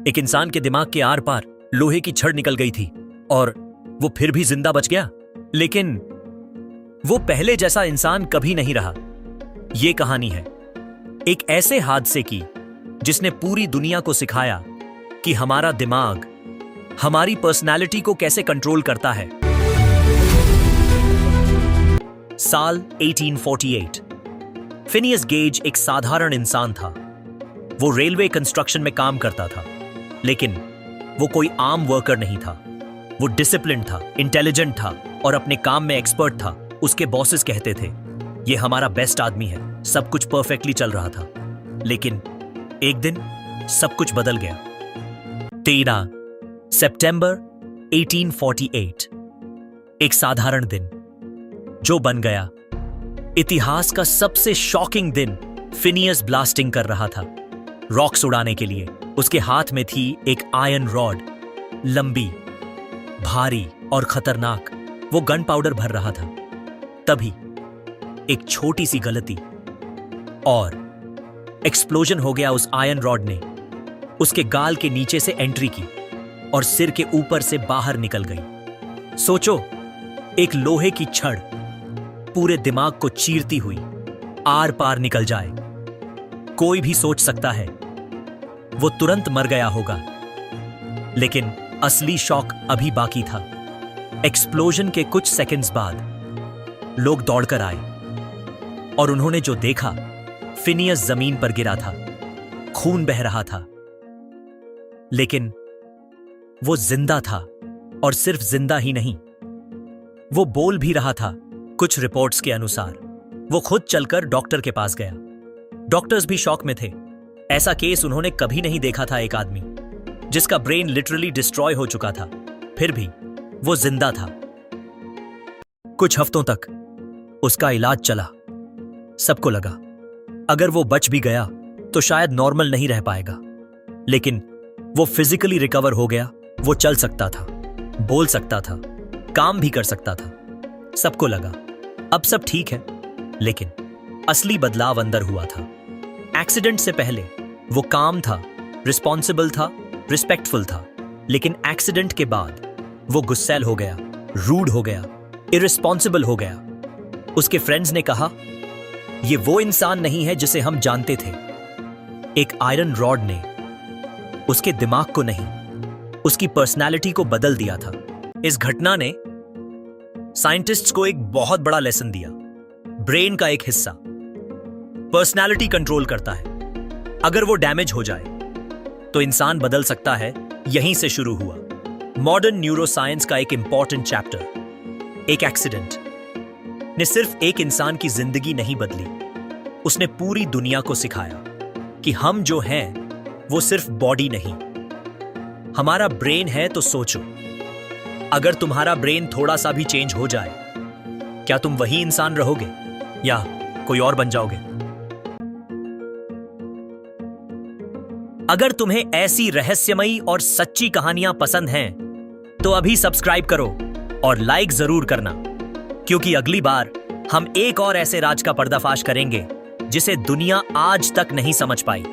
एक इंसान के दिमाग के आर पार लोहे की छड़ निकल गई थी और वो फिर भी जिंदा बच गया। लेकिन वो पहले जैसा इंसान कभी नहीं रहा। ये कहानी है एक ऐसे हादसे की जिसने पूरी दुनिया को सिखाया कि हमारा दिमाग हमारी पर्सनालिटी को कैसे कंट्रोल करता है। साल 1848। फिनियस गेज एक साधारण इंसान था। वो रेलवे कंस्ट्रक्शन में काम करता था, लेकिन वो कोई आम वर्कर नहीं था। वो डिसिप्लिन था, इंटेलिजेंट था और अपने काम में एक्सपर्ट था। उसके बॉसेस कहते थे, ये हमारा बेस्ट आदमी है, सब कुछ परफेक्टली चल रहा था। लेकिन एक दिन सब कुछ बदल गया। 13 सितंबर 1848। एक साधारण दिन जो बन गया इतिहास का सबसे शॉकिंग दिन। फिनियस ब्लास्टिंग कर रहा था रॉक्स उड़ाने के लिए। उसके हाथ में थी एक आयरन रॉड, लंबी, भारी और खतरनाक। वो गन पाउडर भर रहा था। तभी एक छोटी सी गलती और एक्सप्लोजन हो गया। उस आयरन रॉड ने उसके गाल के नीचे से एंट्री की और सिर के ऊपर से बाहर निकल गई। सोचो, एक लोहे की छड़ पूरे दिमाग को चीरती हुई आर पार निकल जाए। कोई भी सोच सकता है वो तुरंत मर गया होगा। लेकिन असली शॉक अभी बाकी था। एक्सप्लोजन के कुछ सेकंड्स बाद लोग दौड़कर आए और उन्होंने जो देखा, फिनियस जमीन पर गिरा था, खून बह रहा था। लेकिन वो जिंदा था और सिर्फ जिंदा ही नहीं, वो बोल भी रहा था। कुछ रिपोर्ट्स के अनुसार वो खुद चलकर डॉक्टर के पास गया। डॉक्टर्स भी शॉक में थे। ऐसा केस उन्होंने कभी नहीं देखा था। एक आदमी जिसका ब्रेन लिटरली डिस्ट्रॉय हो चुका था, फिर भी वो जिंदा था। कुछ हफ्तों तक उसका इलाज चला। सबको लगा अगर वो बच भी गया तो शायद नॉर्मल नहीं रह पाएगा। लेकिन वो फिजिकली रिकवर हो गया। वो चल सकता था, बोल सकता था, काम भी कर सकता था। सबको लगा अब सब ठीक है। लेकिन असली बदलाव अंदर हुआ था। एक्सीडेंट से पहले वो काम था, रिस्पॉन्सिबल था, रिस्पेक्टफुल था। लेकिन एक्सीडेंट के बाद वो गुस्सैल हो गया, रूड हो गया, इररिस्पॉन्सिबल हो गया। उसके फ्रेंड्स ने कहा, ये वो इंसान नहीं है जिसे हम जानते थे। एक आयरन रॉड ने उसके दिमाग को नहीं, उसकी पर्सनालिटी को बदल दिया था। इस घटना ने साइंटिस्ट्स को एक बहुत बड़ा लेसन दिया। ब्रेन का एक हिस्सा पर्सनालिटी कंट्रोल करता है। अगर वो डैमेज हो जाए तो इंसान बदल सकता है। यहीं से शुरू हुआ मॉडर्न न्यूरोसाइंस का एक इंपॉर्टेंट चैप्टर। एक एक्सीडेंट ने सिर्फ एक इंसान की जिंदगी नहीं बदली, उसने पूरी दुनिया को सिखाया कि हम जो हैं वो सिर्फ बॉडी नहीं, हमारा ब्रेन है। तो सोचो, अगर तुम्हारा ब्रेन थोड़ा सा भी चेंज हो जाए, क्या तुम वही इंसान रहोगे या कोई और बन जाओगे? अगर तुम्हें ऐसी रहस्यमयी और सच्ची कहानियां पसंद हैं, तो अभी सब्सक्राइब करो और लाइक जरूर करना, क्योंकि अगली बार हम एक और ऐसे राज का पर्दाफाश करेंगे जिसे दुनिया आज तक नहीं समझ पाई।